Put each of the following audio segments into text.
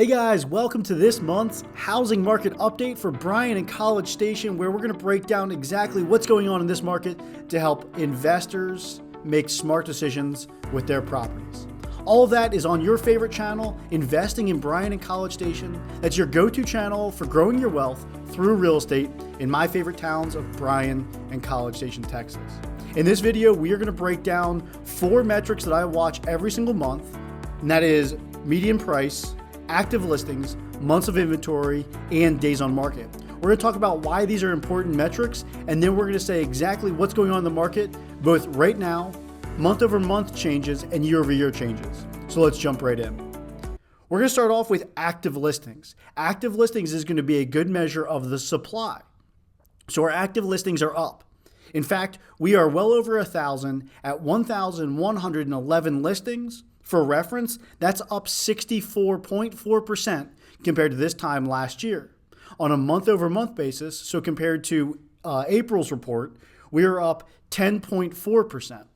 Hey guys, welcome to this month's housing market update for Bryan-College Station, where we're going to break down exactly what's going on in this market to help investors make smart decisions with their properties. All of that is on your favorite channel, Investing in Bryan-College Station. That's your go-to channel for growing your wealth through real estate in my favorite towns of Bryan and College Station, Texas. In this video, we are going to break down 4 metrics that I watch every single month, and that is median price, active listings, months of inventory, and days on market. We're going to talk about why these are important metrics, and then we're going to say exactly what's going on in the market, both right now, month over month changes, and year over year changes. So let's jump right in. We're going to start off with active listings. Active listings is going to be a good measure of the supply. So our active listings are up. In fact, we are well over 1,000 at 1,111 listings. For reference, that's up 64.4% compared to this time last year. On a month-over-month basis, so compared to April's report, we are up 10.4%.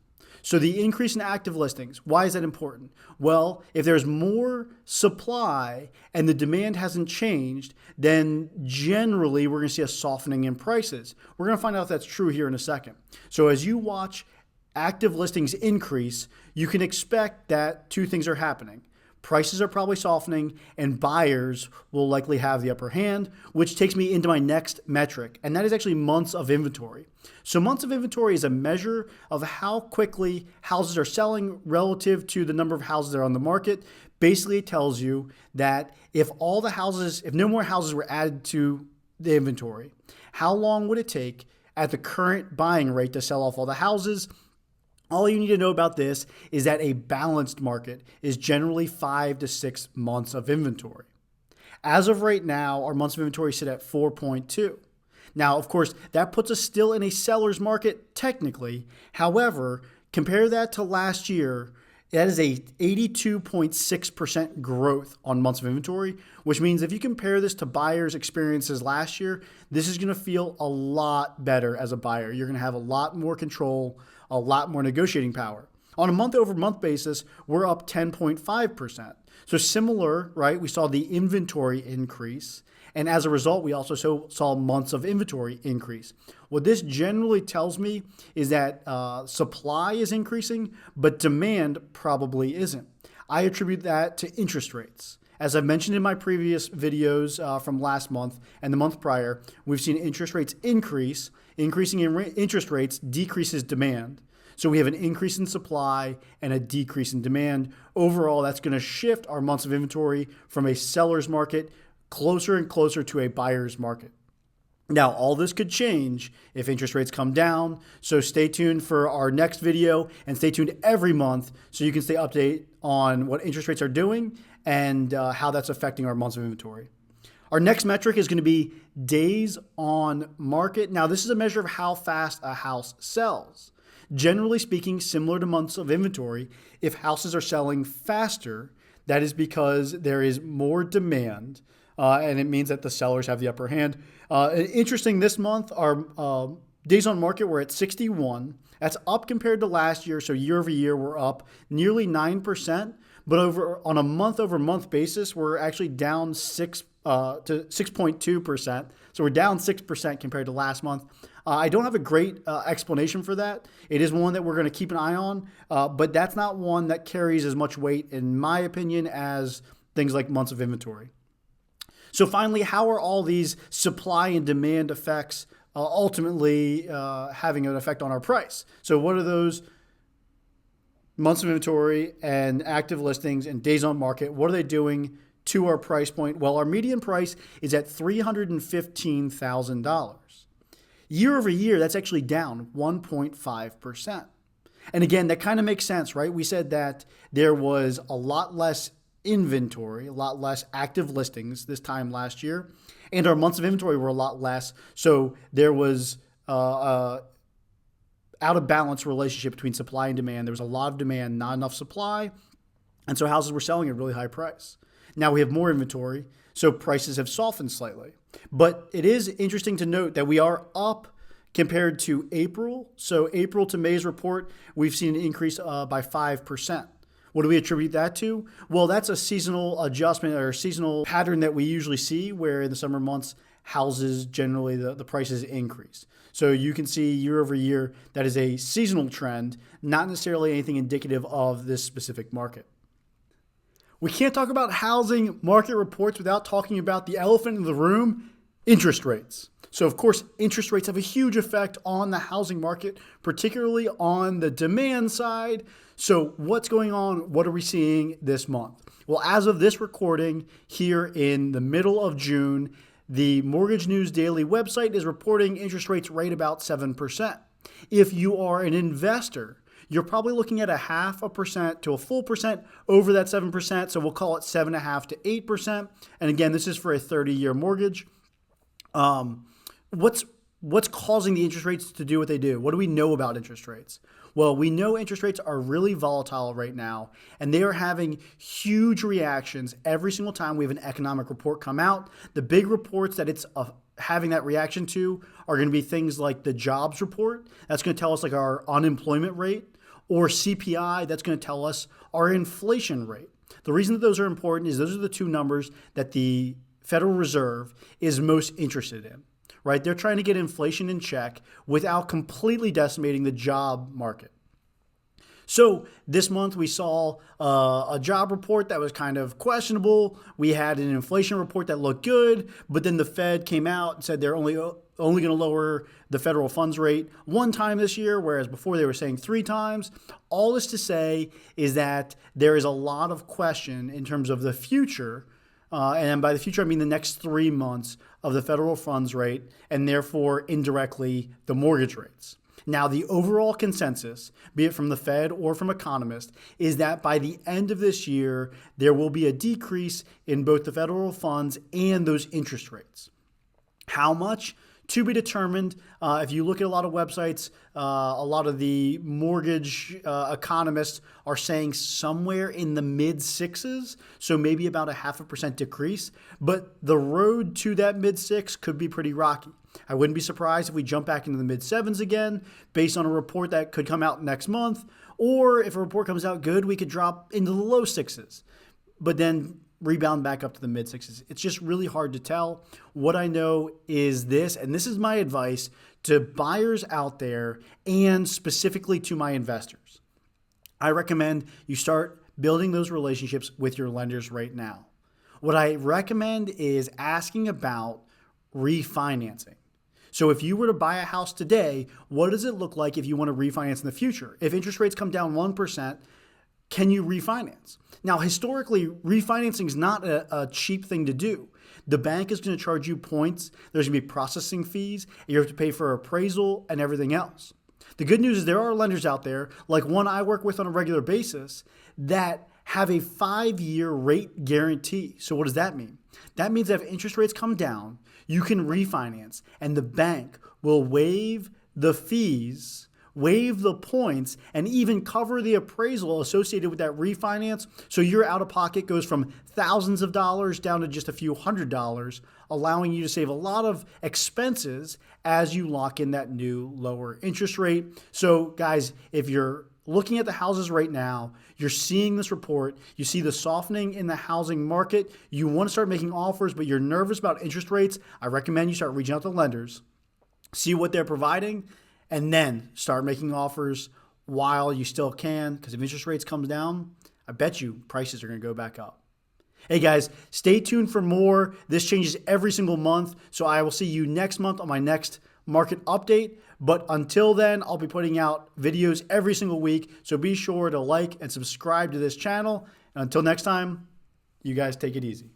So the increase in active listings, why is that important? Well, if there's more supply and the demand hasn't changed, then generally we're going to see a softening in prices. We're going to find out if that's true here in a second. So as you watch active listings increase, you can expect that 2 things are happening. Prices are probably softening and buyers will likely have the upper hand, which takes me into my next metric, and that is actually months of inventory. So months of inventory is a measure of how quickly houses are selling relative to the number of houses that are on the market. Basically, it tells you that if no more houses were added to the inventory, how long would it take at the current buying rate to sell off all the houses? All you need to know about this is that a balanced market is generally 5 to 6 months of inventory. As of right now, our months of inventory sit at 4.2. Now, of course, that puts us still in a seller's market technically. However, compare that to last year, that is a 82.6% growth on months of inventory, which means if you compare this to buyers' experiences last year, this is going to feel a lot better as a buyer. You're going to have a lot more control, a lot more negotiating power. On a month-over-month basis, we're up 10.5%. So similar, right? We saw the inventory increase, and as a result, we also saw months of inventory increase. What this generally tells me is that supply is increasing, but demand probably isn't. I attribute that to interest rates. As I've mentioned in my previous videos from last month and the month prior, we've seen interest rates increase. Increasing interest rates decreases demand. So we have an increase in supply and a decrease in demand. Overall, that's going to shift our months of inventory from a seller's market closer and closer to a buyer's market. Now, all this could change if interest rates come down. So stay tuned for our next video and stay tuned every month so you can stay updated on what interest rates are doing and how that's affecting our months of inventory. Our next metric is going to be days on market. Now, this is a measure of how fast a house sells. Generally speaking, similar to months of inventory, if houses are selling faster, that is because there is more demand, and it means that the sellers have the upper hand. Interesting, this month, our days on market were at 61. That's up compared to last year, so year over year, we're up nearly 9%. But on a month-over-month basis, we're actually down 6.2%. So we're down 6% compared to last month. I don't have a great explanation for that. It is one that we're going to keep an eye on, but that's not one that carries as much weight, in my opinion, as things like months of inventory. So finally, how are all these supply and demand effects ultimately having an effect on our price? So what are those months of inventory and active listings and days on market? What are they doing to our price point? Well, our median price is at $315,000. Year over year, that's actually down 1.5%. And again, that kind of makes sense, right? We said that there was a lot less inventory, a lot less active listings this time last year, and our months of inventory were a lot less. So there was out of balance relationship between supply and demand. There was a lot of demand, not enough supply, and so houses were selling at a really high price. Now we have more inventory, so prices have softened slightly. But it is interesting to note that we are up compared to April. So April to May's report, we've seen an increase by 5%. What do we attribute that to? Well, that's a seasonal adjustment or seasonal pattern that we usually see where in the summer months, houses generally the prices increase. So you can see year over year that is a seasonal trend, not necessarily anything indicative of this specific market. We can't talk about housing market reports without talking about the elephant in the room, interest rates. So of course, interest rates have a huge effect on the housing market, particularly on the demand side. So what's going on? What are we seeing this month? Well, as of this recording here in the middle of June, the Mortgage News Daily website is reporting interest rates right about 7%. If you are an investor, you're probably looking at 0.5% to a full percent over that 7%. So we'll call it 7.5% to 8%. And again, this is for a 30-year mortgage. What's causing the interest rates to do what they do? What do we know about interest rates? Well, we know interest rates are really volatile right now, and they are having huge reactions every single time we have an economic report come out. The big reports that it's having that reaction to are going to be things like the jobs report. That's going to tell us like our unemployment rate, or CPI. That's going to tell us our inflation rate. The reason that those are important is those are the two numbers that the Federal Reserve is most interested in. Right? They're trying to get inflation in check without completely decimating the job market. So this month we saw a job report that was kind of questionable. We had an inflation report that looked good, but then the Fed came out and said they're only going to lower the federal funds rate one time this year, whereas before they were saying 3 times. All this to say is that there is a lot of question in terms of the future. And by the future, I mean the next 3 months of the federal funds rate and therefore indirectly the mortgage rates. Now, the overall consensus, be it from the Fed or from economists, is that by the end of this year, there will be a decrease in both the federal funds and those interest rates. How much? To be determined. If you look at a lot of websites, a lot of the mortgage economists are saying somewhere in the mid 6s, so maybe about 0.5% decrease. But the road to that mid 6 could be pretty rocky. I wouldn't be surprised if we jump back into the mid 7s again based on a report that could come out next month. Or if a report comes out good, we could drop into the low 6s. But then rebound back up to the mid 6s. It's just really hard to tell. What I know is this, and this is my advice to buyers out there and specifically to my investors. I recommend you start building those relationships with your lenders right now. What I recommend is asking about refinancing. So if you were to buy a house today, what does it look like if you want to refinance in the future? If interest rates come down 1%, can you refinance? Now, historically, refinancing is not a cheap thing to do. The bank is going to charge you points. There's going to be processing fees. You have to pay for appraisal and everything else. The good news is there are lenders out there, like one I work with on a regular basis, that have a 5-year rate guarantee. So what does that mean? That means that if interest rates come down, you can refinance, and the bank will waive the fees, waive the points, and even cover the appraisal associated with that refinance. So your out-of-pocket goes from thousands of dollars down to just a few $100s, allowing you to save a lot of expenses as you lock in that new lower interest rate. So guys, if you're looking at the houses right now, you're seeing this report, you see the softening in the housing market, you want to start making offers, but you're nervous about interest rates, I recommend you start reaching out to lenders, see what they're providing, and then start making offers while you still can, because if interest rates come down, I bet you prices are going to go back up. Hey guys, stay tuned for more. This changes every single month, so I will see you next month on my next market update. But until then, I'll be putting out videos every single week, so be sure to like and subscribe to this channel. And until next time, you guys take it easy.